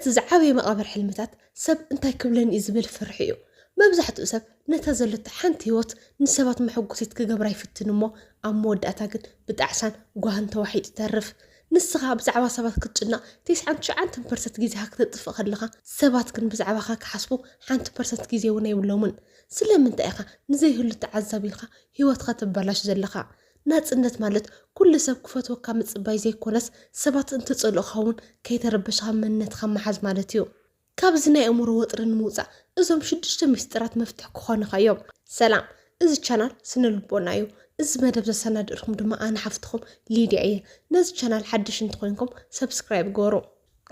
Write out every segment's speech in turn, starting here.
زعابي مقابر حلمتات سب انتي كبلن إزبل فرحيو مبزحتو سب نتازلت حانت هيوت نسبات محقوسيت كقبراي فتنمو أمود أتاقن بتعسان قوهن توحيد تعرف نسخة بزعبا سبات كتشنا 99% جيزي هاك تطفق خلقا سبات كن بزعبا خاك حسبو 1% جيزي وناي ولومن سلم من دقيقة نزيه اللي تعذبي لخا هيوت خاتب بلاش زلخا ناس انت مالت كل سب كفتو كامت صباي زي كونس سبات انت تصلو خاون كي تربشها من نتخم محاز مالتيو كابزنا أمور وطر نموزع إذا مشدشت مسترات مفتح كخانة خيام سلام إذا channel سنلبونايو إذا ما دبز سنة دركم دما أنا حفتكم ليدعية ناس channel حدش نتقولكم سبسكرايب جورو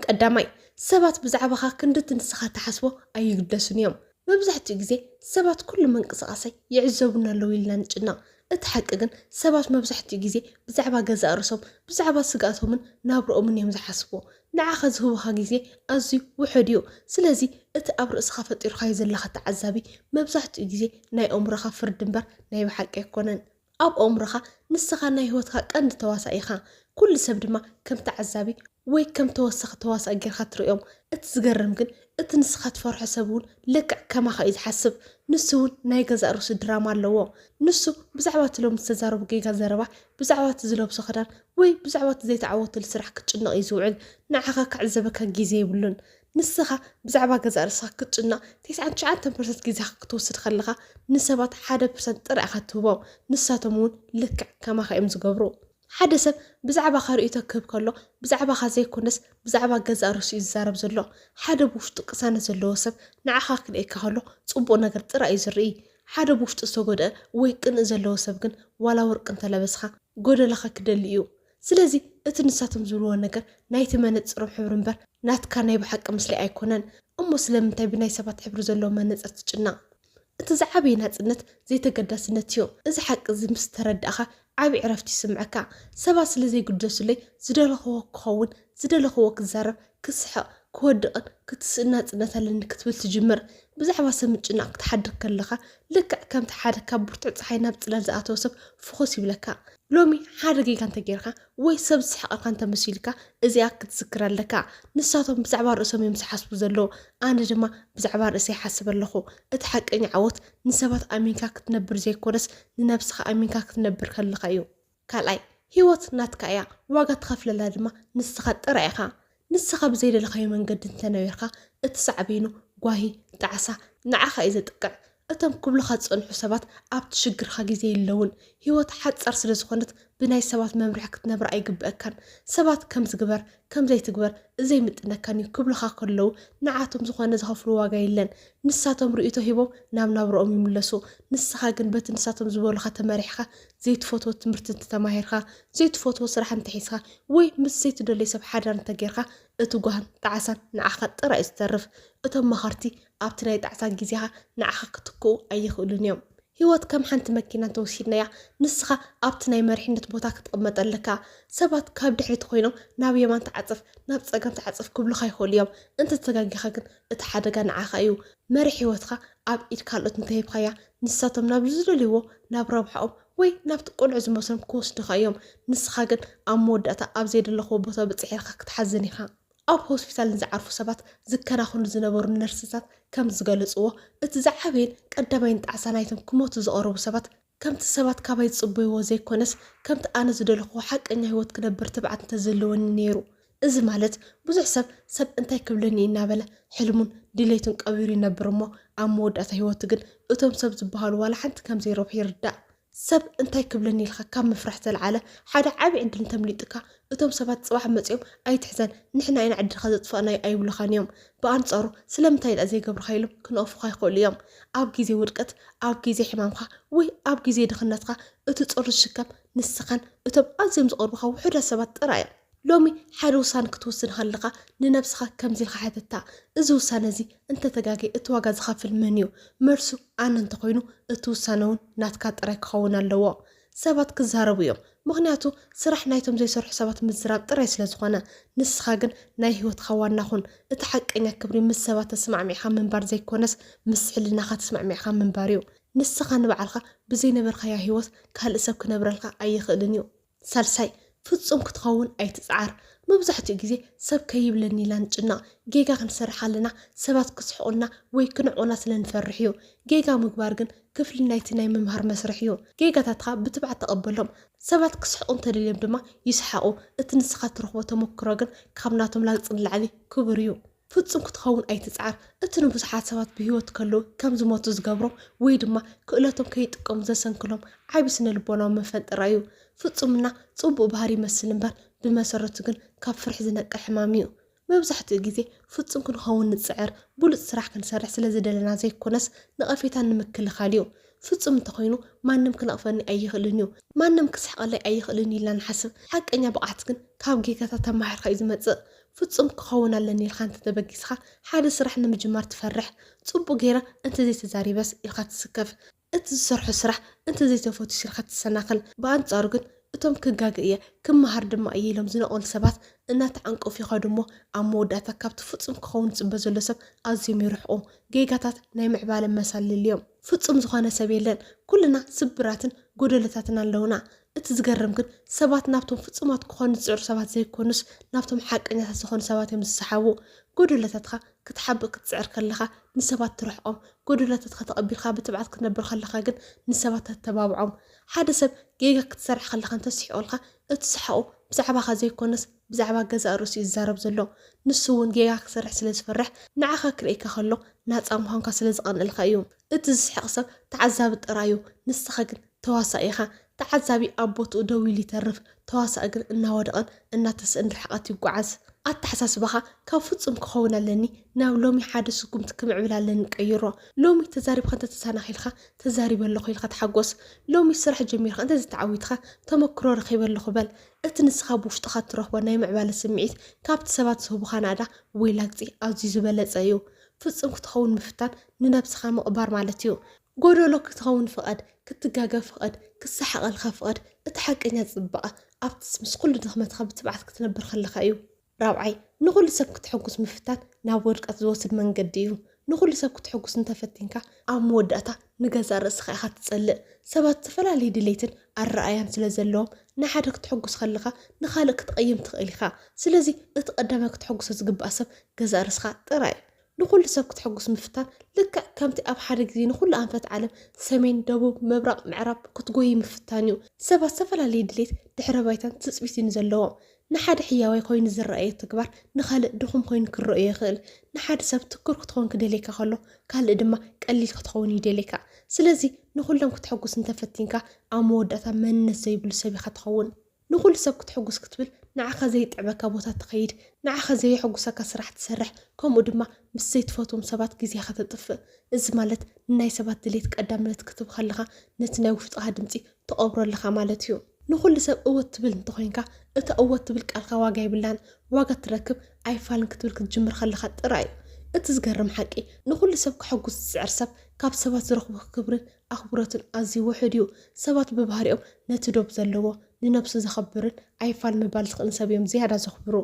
قدامي سبات بزعبا خا كندت نسخة تحسبو أي قدسون يوم ما بزحت جزي سبات كل من قصاصي يعزونا لو يلا نجنا اتحققن سبات ما بزحت جزي بزعبا جزاء رسوم بزعبا سقاتهم من نابرؤ من يوم زحسبو نعاخذ هو خاجزي أزي وحديو سلازي اتقبر اسخافت إرخاي زلخة تعذابي ما بزحت جزي ناي أمرخا فردنبر ناي بحق يكونن أب أمرخا نسخا ناي هوتخا كان تواسعيخا كل سبب ما كم تعذابي وي كم توسخ تواسع غير يوم اتزقرم كن اتنسخت فرح سبون لك كما خايز حسب نسون ناي جزاء رس دراما لو نسو بزعوات لهم تزارب جيجا زربا بزعوات زلوب سخدان وي بزعوات زي تعوت السرح كتشنا يزوعد نعخا كعزبك جيزي يبلون نسخة بزعبا جزاء رسخ كتشنا 99% جيزي كتوسد خلقا نسبات 1% طرع خطوبو نساتمون لك كما خايم زقبرو حدث بزعبا خريطة كب كله بزعبا خزي كونس بزعبا جزاء رسي الزارب زلو حدا بوشتو قسانة زلو سب نعخا كليكا هلو صبو نجر طرع يزري حدا بوشتو سوغدا ويكن زلو سب كن ولا ورق انت لبسخا قودا لخا كدليو سلازي اتنساتم زلو نجر نايت منت صرم حبرنبر نات كان بحق مسلي ايكونن امو سلم انتي بناي سبات حبر زلو منت اتجنا اتزعبي ناتنت زي تقداسنت يوم اذا حق زي مسترد اخا عابي عرفتي سمعك سبا سلزي قدسو لي زدلخو كخون زدلخو كزارب كسحق كودقن كتسنات نتالن كتبل تجمر بزعبا سمجنا كتحدك كلخا لك كم تحدك برتع صحينا بطلال زاتو سب فخوس يبلكا لومي حادقي كانت جيرخا وي سب سحق كانت مسيلكا ازي كتذكر لك نساتهم بزعبا رؤسهم يمسحسبو زلو انا جما بزعبا رؤسي حسب لخو اتحقني عوت نسبات امينكا كتنبر زي كورس ننبسخ امينكا كتنبر كلخايو كالاي هيوت ناتكايا واغا تخفل لا دما نسخه طريخا نسخه بزيد الخيو منقد انت نويرخا اتسعبينو غواهي تعسا نعخا اذا تقع اتم كبلخا تصنحو سبات ابت شجرخا غيزي اللون هيوت حصر سلا زخونت بناي سبات ممرح كتنبر ايغبأكن سبات كم زغبر كم زي تغبر زي متنكاني كبلخا كلو نعاتم زخونه زخفلو واغا يلن نساتم رؤيتو هيبو نابرኦም يملسو نسخا كن بت نساتم زبولخا تماريحخا زي تفوتو تمرت تماهيرخا زي تفوتو سرح انتحيسخا وي مس زي تدلي سب حدر انتغيرخا اتغوهن تعسن نعخا طرا يسترف اتم مخرتي ابت ناي تعسان غيزيها نعخا كتكو ايخلون يوم هيوت كم حنت مكينة توسيدنا نسخة ابت ناي مرحنة بوتا كتقمطلكا سبات كاب دحريت خوينو ناب يمان تعصف ناب صقم تعصف كبلخا يخول يوم انت تتغاغيخا كن اتحدغا نعخا ايو مرح هيوتخا اب ايد كالوت نتهيبخايا نساتم ناب زدليو ناب ربحهم وي ناب تقول عزم مسلم كوس دخايوم نسخة كن اموداتا اب زيد لخو بوتا بصحيرخا كتحزنيخا أب هوسبيتال نزعرفو سبات زكراخون زنبور نرسسات كم زغلصو اتزعبين قدامين تعسانايتم كموت زقربو سبات كم تسبات كاباي صبيو زي كونس كم انا زدلخو حقኛ ህይወት كنبر تبعت تزلون نيرو እዚ ማለት ብዙሕ ሰብ እንታይ ክብለኒ እናበለ ሕልሙን ድሌቱን ቀቢሩ ይነብርሞ ኣብ መወዳእታ ህይወቱ ግን እቶም ሰብ ዝበሃሉ ዋላ ሓንቲ ከም ዘይረብሑ ይርዳእ ሰብ እንታይ ክብለኒ ኢልካ ካብ ምፍራሕ ዘለዓለ ሓደ ዓቢ ዕድል ተምሊጥካ እቶም ሰባት ጽባሕ መጽዮም ኣይትሕዘን ንሕና ኢና ዕድልካ ዘጥፋናይ ኣይብሉኻን እዮም በኣንጻሩ ስለምንታይ ዳ ዘይገብርካ ኢሎም ክንኦፍካ ይኽእሉ እዮም ኣብ ግዜ ውድቀት ኣብ ግዜ ሕማምካ ወይ ኣብ ግዜ ድኽነትካ እቲ ጾር ዝሽከም ንስኻን እቶም ኣዝዮም ዝቐርቡካ ውሑዳት ሰባት ጥራይ لومي حد وسان كتوسن خلقة ننبسخ كم زي الخحتة إذا وسان زي أنت تجاكي اتواجد خاف المنيو مرسو أنا انتقينو اتوسانون ناتكات ريك خونا اللواء سبات كزهرو يوم مغنياتو سرح نايتم زي سرح سبات مزراب تريس لزخوانا نسخاقن نايهو تخوان ناخون اتحق إنك كبري مسابات تسمع ميخا من بار زي كونس مسحلنا خا تسمع ميخا من باريو نسخان بعلخا بزينا برخيا هيوس كهال اسب كنبرلخا أي خلنيو سالساي ፍጹም ክትኸውን ኣይትጽዓር مبزحتو جزي سب كيبلني لانجنا جيجا خنسرح لنا سبات كسحقلنا ويكنعونا سلنفرحيو جيجا مقبارجن كفل نايتنا ممهر مسرحيو جيجا تتخا بتبع تقبلهم سبات كسحقون تدليم دما يسحقو اتنسخات رخوة مكراجن كابناتهم لاغصن العلي كبريو ፍጹም ክትኸውን ኣይትፅዓር እቲ ንብዙሓት ሰባት ብሂወት ከለዉ ከም ዝሞቱ ዝገብሮ ወይ ድማ ክእለቶም ከይጥቀሙ ዘሰንክሎም ዓብዪ ስነ ልቦናዊ መፈንጥራ እዩ ፍጹምና ጽቡቕ ባህሪ ይመስል እምበር ብመሰረቱ ግን ካብ ፍርሒ ዝነቅል ሕማም እዩ መብዛሕትኡ ግዜ ፍጹም ክንኸውን ንፅዕር ብሉፅ ስራሕ ክንሰርሕ ስለ ዝደለና ዘይኮነስ ንቐፌታ ንምክልኻል እዩ ፍጹም እንተኮይኑ ማንም ክነቕፈኒ ኣይኽእልን እዩ ማንም ክስሕቐለይ ኣይኽእልን ኢልና ንሓስብ ሓቀኛ ብቕዓት ግን ካብ ጌጋታት ተማሂርካ እዩ ዝመፅእ ፍጹም ክኸውን ኣለኒ ኢልካ እንተተበጊስካ ሓደ ስራሕ ንምጅማር ትፈርሕ ጽቡቕ ጌራ እንተ ዘይተዛሪበስ ኢልካ ትስከፍ እቲ ዝሰርሖ ስራሕ እንተ ዘይተፈትሽ ኢልካ ትሰናኸል ብኣንጻሩ ግን እቶም ክጋግ እየ ክመሃር ድማ እየ ኢሎም ዝነቐሉ ሰባት እናተዓንቀፉ ይኸዱ እሞ ኣብ መወዳእታ ካብቲ ፍጹም ክኸውን ዝፅበ ዘሎ ሰብ ኣዝዮም ይርሕቑ ጌጋታት ናይ ምዕባለ መሳልል እዮም ፍጹም ዝኾነ ሰብ የለን ኩልና ስብራትን ጎደለታትን ኣለውና እቲ ዝገርም ግን ሰባት ናብቶም ፍጹማት ክኾኑ ዝፅዕሩ ሰባት ዘይኮኑስ ናብቶም ሓቀኛታት ዝኾኑ ሰባት እዮም ዝሰሓቡ ጎደለታትካ ክትሓብእ ክትፅዕር ከለኻ ንሰባት ትርሕቆም ጎደለታትካ ተቐቢልካ ብትብዓት ክትነብር ከለኻ ግን ንሰባት ተተባብዖም ሓደ ሰብ ጌጋ ክትሰርሕ ከለኻ እንተስሒቆልካ እቲ ሰሓቁ ብዛዕባኻ ዘይኮነስ ብዛዕባ ገዛእ ርእሱ ይዛረብ ዘሎ ንሱ እውን ጌጋ ክሰርሕ ስለ ዝፈርሕ ንዓኻ ክርእካ ከሎ ናፃ ምዃንካ ስለ ዝቐንዕልካ እዩ እቲ ዝስሕቕ ሰብ ተዓዛቢ ጥራይ እዩ ንስኻ ግን ተዋሳኢ ኢኻ ተዓዛቢ ኣቦቱ ደው ኢሉ ይተርፍ ተዋሳኢ ግን እናወደቐን እናተስእን ርሕቐት ይጓዓዝ ኣተሓሳስባኻ ካብ ፍጹም ክኸውን ኣለኒ ናብ ሎሚ ሓደ ስጉምቲ ክምዕብል ኣለኒ ቀይሮ ሎሚ ተዛሪብካ እንተተሰናኺልካ ተዛሪበ ኣለኹ ኢልካ ተሓጎስ ሎሚ ስራሕ ጀሚርካ እንተዘተዓዊትካ ተመክሮ ረኺበ ኣለኹ በል እቲ ንስኻ ብውሽጥኻ ትረኽቦ ናይ ምዕባለ ስምዒት ካብቲ ሰባት ዝህቡኻ ናዳ ወይ ላግፂ ኣዝዩ ዝበለፀ እዩ ፍጹም ክትኸውን ምፍታን ንነብስኻ ምቕባር ማለት እዩ ጎደሎ ክትኸውን ፍቐድ ክትጋገብ ፍቐድ ክሰሓቐልካ ፍቐድ እቲ ሓቀኛ ጽባቐ ኣብቲ ምስ ኩሉ ድኽመትካ ብትብዓት ክትነብር ከለኻ እዩ ራብዓይ ንኹሉ ሰብ ክትሕጉስ ምፍታን ናብ ወድቀት ዝወስድ መንገዲ እዩ ንኹሉ ሰብ ክትሕጉስ እንተፈቲንካ ኣብ መወዳእታ ንገዛእ ርእስኻ ኢኻ ትጸልእ ሰባት ዝተፈላለዩ ድሌትን ኣረኣያን ስለ ዘለዎም ንሓደ ክትሕጉስ ከለኻ ንኻልእ ክትቀይም ትኽእል ኢኻ ስለዚ እቲ ቀዳማይ ክትሕጉሶ ዝግባእ ሰብ ገዛእ ርእስኻ ጥራይ ንኹሉ ሰብ ክትሕጉስ ምፍታን ልክዕ ከምቲ ኣብ ሓደ ግዜ ንኹሉ ኣንፈት ዓለም ሰሜን ደቡብ ምብራቕ ምዕራብ ክትጎይ ምፍታን እዩ ሰባት ዝተፈላለዩ ድሌት ድሕረ ባይታን ትፅቢትን ዘለዎም ንሓደ ሕያዋይ ኮይኑ ዝረኣየ ተግባር ንኻልእ ድኹም ኮይኑ ክረአዮ ይኽእል ንሓደ ሰብ ትኩር ክትኸውን ክደልየካ ከሎ ካልእ ድማ ቀሊል ክትኸውን ይደልየካ ስለዚ ንኹሎም ክትሕጉስ እንተፈቲንካ ኣብ መወዳእታ መንነት ዘይብሉ ሰብ ኢኻ ትኸውን ንኹሉ ሰብ ክትሕጉስ ክትብል ንዓኻ ዘይጥዕበካ ቦታ ትኸይድ ንዓኻ ዘይሕጉሰካ ስራሕ ትሰርሕ ከምኡ ድማ ምስ ዘይትፈትዎም ሰባት ግዜኻ ተጥፍእ እዚ ማለት ናይ ሰባት ድሌት ቀዳምነት ክትብ ከለኻ ነቲ ናይ ውሽጥኻ ድምፂ ተቐብረለኻ ማለት እዩ ንኹሉ ሰብ እወት ትብል እንተኮይንካ እቲ እወት ትብል ቃልካ ዋጋ ይብላን ዋጋ ትረክብ ኣይፋልን ክትብል ክትጅምር ከለኻ ጥራይ እቲ ዝገርም ሓቂ ንኹሉ ሰብ ክሕጉስ ዝፅዕር ሰብ ካብ ሰባት ዝረኽቡ ክብርን ኣኽብሮትን ኣዝዩ ውሕድ እዩ ሰባት ብባህሪኦም ነቲ ዶብ ዘለዎ ንነብሱ ዘኸብርን ኣይፋል ምባል ዝኽእልን ሰብ እዮም ዝያዳ ዘኽብሩ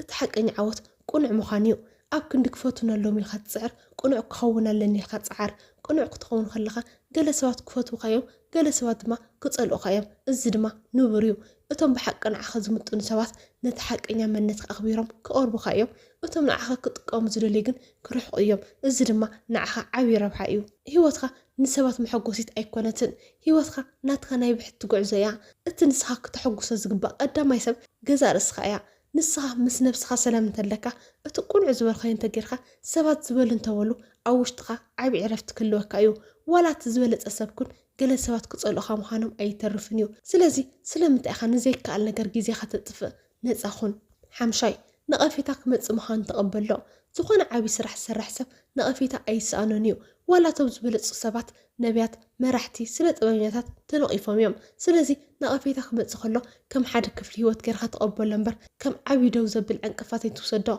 እቲ ሓቀኛ ዓወት ቁኑዕ ምዃን እዩ ኣብ ክንዲ ክፈቱን ኣሎም ኢልካ ትፅዕር ቁኑዕ ክኸውን ኣለኒ ኢልካ ትፅዓር ቁኑዕ ክትኸውን ከለኻ ገለ ሰባት ክፈትውካ እዮም ገለ ሰባት ድማ ክፀልኡካ እዮም እዚ ድማ ንቡር እዩ እቶም ብሓቂ ንዓኻ ዝምጥኑ ሰባት ነቲ ሓቀኛ መንነትካ ኣኽቢሮም ክቐርቡካ እዮም እቶም ንዓኻ ክጥቀሙ ዝደልዩ ግን ክርሕቑ እዮም እዚ ድማ ንዓኻ ዓብዪ ረብሓ እዩ ሂወትካ ንሰባት መሐጎሲት ኣይኮነትን ሂወትካ ናትካ ናይ ብሕቲ ጉዕዞ እያ እቲ ንስኻ ክትሐጉሶ ዝግባእ ቀዳማይ ሰብ ገዛእ ርእስኻ እያ ንስኻ ምስ ነብስኻ ሰላም እንተለካ እቲ ቁኑዕ ዝበልካዮ እንተጌርካ ሰባት ዝበሉ እንተበሉ ኣብ ውሽጥኻ ዓብዪ ዕረፍቲ ክህልወካ እዩ ዋላ እቲ ዝበለፀ ሰብ ኩን ገለ ሰባት ክፀልኡካ ምዃኖም ኣይተርፍን እዩ ስለዚ ስለምንታይ ኢኻ ንዘይከኣል ነገር ግዜኻ ተጥፍእ ነፃኹን ሓምሻይ ነቐፌታ ክመፅእ ምዃኑ ተቐበሎ ዝኾነ ዓብዪ ስራሕ ዝሰርሕ ሰብ ነቐፌታ ኣይሰኣኖን እዩ ዋላ እቶም ዝበለፁ ሰባት ነቢያት መራሕቲ ስለ ጥበበኛታት ተነቒፎም እዮም ስለዚ ነቐፌታ ክመፅእ ከሎ ከም ሓደ ክፍሊ ሂወት ጌርካ ተቐበሎ እምበር ከም ዓብዪ ደው ዘብል ዕንቅፋት ኣይትውሰዶ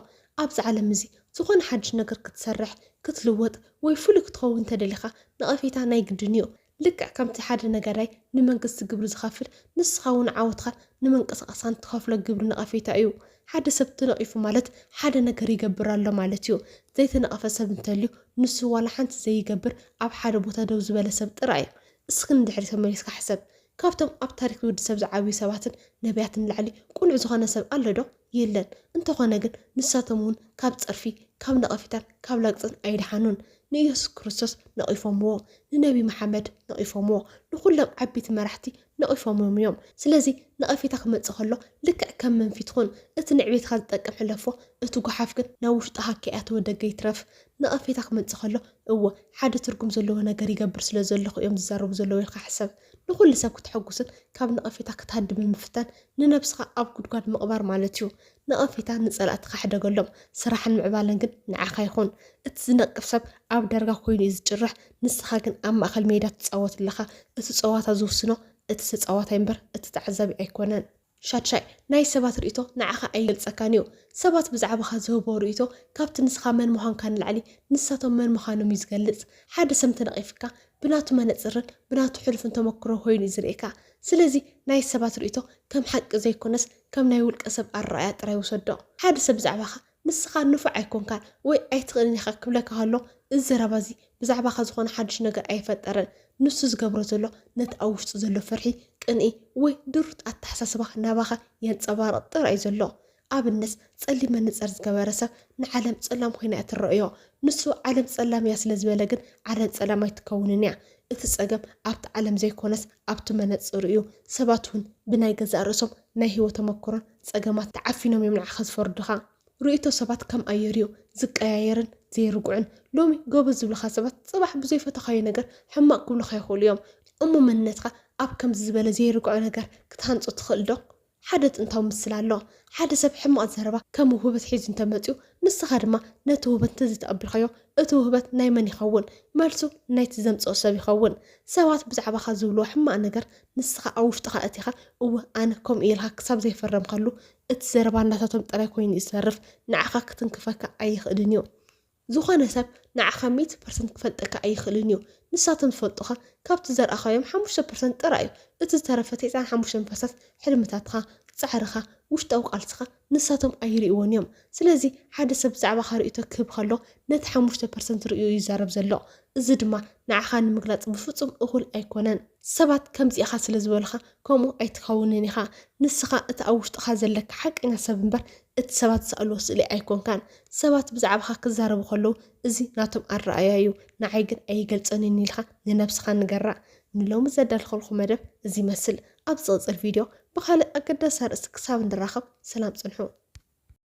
ኣብዚ ዓለም እዚ ዝኾነ ሓድሽ ነገር ክትሰርሕ ክትልወጥ ወይ ፍሉይ ክትኸውን ተደሊኻ ነቐፌታ ናይ ግድን እዩ ልክዕ ከምቲ ሓደ ነጋዳይ ንመንግስቲ ግብሪ ዝኸፍል ንስኻ እውን ዓወትካ ንመንቀሳቐስካ ትኸፍሎ ግብሪ ነቐፌታ እዩ ሓደ ሰብ ተነቒፉ ማለት ሓደ ነገር ይገብር ኣሎ ማለት እዩ ዘይተነቐፈ ሰብ እንተልዩ ንሱ ዋላ ሓንቲ ዘይገብር ኣብ ሓደ ቦታ ደው ዝበለ ሰብ ጥራይ እዩ እስኪ ንድሕሪ ተመሊስካ ሕሰብ ካብቶም ኣብ ታሪክ ወዲ ሰብ ዝዓብዩ ሰባትን ነቢያትን ላዕሊ ቁኑዕ ዝኾነ ሰብ ኣሎ ዶ የለን እንተኾነ ግን ንሳቶም እውን ካብ ፀርፊ ካብ ነቐፊታን ካብ ላግፅን ኣይድሓኑን ንኢየሱስ ክርስቶስ ነቒፎምዎ ንነቢ መሓመድ ነቒፎምዎ ንኩሎም ዓበይቲ መራሕቲ ነቒፎምዎም እዮም ስለዚ ነቐፌታ ክመፅእ ከሎ ልክዕ ከም መንፊት ኹን እቲ ንዕቤትካ ዝጠቅም ሕለፎ እቲ ጉሓፍ ግን ናብ ውሽጢኻ ከይኣተወ ደገ ይትረፍ ነቐፌታ ክመፅእ ከሎ እወ ሓደ ትርጉም ዘለዎ ነገር ይገብር ስለ ዘለኹ እዮም ዝዛረቡ ዘለዉ ኢልካ ሕሰብ ንኩሉ ሰብ ክትሐጉስን ካብ ነቐፌታ ክትሃድምን ምፍታን ንነብስኻ ኣብ ጉድጓድ ምቕባር ማለት እዩ ነቐፌታ ንፀላእትካ ሕደገሎም ስራሕን ምዕባለን ግን ንዓኻ ይኹን እቲ ዝነቅፍ ሰብ ኣብ ዳርጋ ኮይኑ እዩ ዝጭርሕ ንስኻ ግን ኣብ ማእኸል ሜዳ ትፃወት ኣለኻ እቲ ፀዋታ ዝውስኖ እቲ ተፃዋታይ እምበር እቲ ተዓዛቢ ኣይኮነን ሻድሻይ ናይ ሰባት ርእቶ ንዓኻ ኣይገልፀካን እዩ ሰባት ብዛዕባኻ ዝህቦ ርእቶ ካብቲ ንስኻ መን ምዃንካ ንላዕሊ ንሳቶም መን ምዃኖም እዩ ዝገልፅ ሓደ ሰብ እንተነቒፍካ ብናቱ መነፅርን ብናቱ ሕልፍን ተመክሮ ኮይኑ እዩ ዝርእካ ስለዚ ናይ ሰባት ርእቶ ከም ሓቂ ዘይኮነስ ከም ናይ ውልቀ ሰብ ኣረኣያ ጥራይ ውሰዶ ሓደ ሰብ ብዛዕባኻ ንስኻ ንፉዕ ኣይኮንካን ወይ ኣይትኽእልን ኢኻ ክብለካ ከሎ እዚ ዘረባዚ ብዛዕባኻ ዝኾነ ሓድሽ ነገር ኣይፈጠረን ንሱ ዝገብሮ ዘሎ ነቲ ኣብ ውሽጡ ዘሎ ፍርሒ ቅንኢ ወይ ድሩት ኣተሓሳስባ ናባኻ የንፀባርቕ ጥራይ ዘሎ ኣብነስ ፀሊም መነፅር ዝገበረ ሰብ ንዓለም ፀላም ኮይና እያ ትረአዮ ንሱ ዓለም ፀላም እያ ስለ ዝበለ ግን ዓለም ፀላም ኣይትከውንን እያ እቲ ፀገም ኣብቲ ዓለም ዘይኮነስ ኣብቲ መነፅር እዩ ሰባት እውን ብናይ ገዛእ ርእሶም ናይ ሂወት ተመክሮን ፀገማት ተዓፊኖም እዮም ንዓኻ ዝፈርዱኻ ርእቶ ሰባት ከም ኣየር እዩ ዝቀያየርን ዘይርጉዕን ሎሚ ጎበዝ ዝብልካ ሰባት ፅባሕ ብዘይፈተኻዮ ነገር ሕማቅ ክብሉካ ይኽእሉ እዮም እሞ መንነትካ ኣብ ከምዚ ዝበለ ዘይርጉዕ ነገር ክትሃንፆ ትኽእል ዶ ሓደ ጥንታዊ ምስሊ ኣሎ ሓደ ሰብ ሕማቅ ዘረባ ከም ውህበት ሒዙ እንተመፅኡ ንስኻ ድማ ነቲ ውህበት እንተዘይተቐቢልካዮ እቲ ውህበት ናይ መን ይኸውን መልሱ ናይቲ ዘምፅኦ ሰብ ይኸውን ሰባት ብዛዕባኻ ዝብልዎ ሕማቅ ነገር ንስኻ ኣብ ውሽጥኻ እቲኻ እወ ኣነ ከምኡ ኢልካ ክሳብ ዘይፈረምካሉ እቲ ዘረባ እናታቶም ጥራይ ኮይኑ ይሰርፍ ንዓኻ ክትንክፈካ ኣይኽእልን እዩ ዝኾነ ሰብ ንዓኻ 100% ክፈልጠካ ኣይኽእልን እዩ ንሳቶም ዝፈልጡኻ ካብቲ ዘርኣኻዮም 5% ጥራይ እዩ እቲ ዝተረፈ 95% ሕልምታትካ ፃዕርኻ ውሽጣዊ ቃልስኻ ንሳቶም ኣይርእይዎን እዮም ስለዚ ሓደ ሰብ ብዛዕባኻ ርእቶ ክህብ ከሎ ነቲ 5% ርእዩ ይዛረብ ዘሎ እዚ ድማ ንዓኻ ንምግላፅ ብፍፁም እኹል ኣይኮነን ሰባት ከምዚኢኻ ስለ ዝበልኻ ከምኡ ኣይትኸውንን ኢኻ ንስኻ እቲ ኣብ ውሽጥኻ ዘለካ ሓቀኛ ሰብ እምበር እቲ ሰባት ዝሰኣልዎ ስእሊ ኣይኮንካን ሰባት ብዛዕባኻ ክዛረቡ ከለዉ እዚ ናቶም ኣረኣያ እዩ ንዓይ ግን ኣይገልፀንን ኢልካ ንነብስኻ ንገራእ ንሎሚ ዘዳልኸልኩ መደብ እዚ ይመስል ኣብ ዝቕፅል ቪድዮ ብካልእ ኣገዳሲ ርእሲ ክሳብ እንራኸብ ሰላም ፅንሑ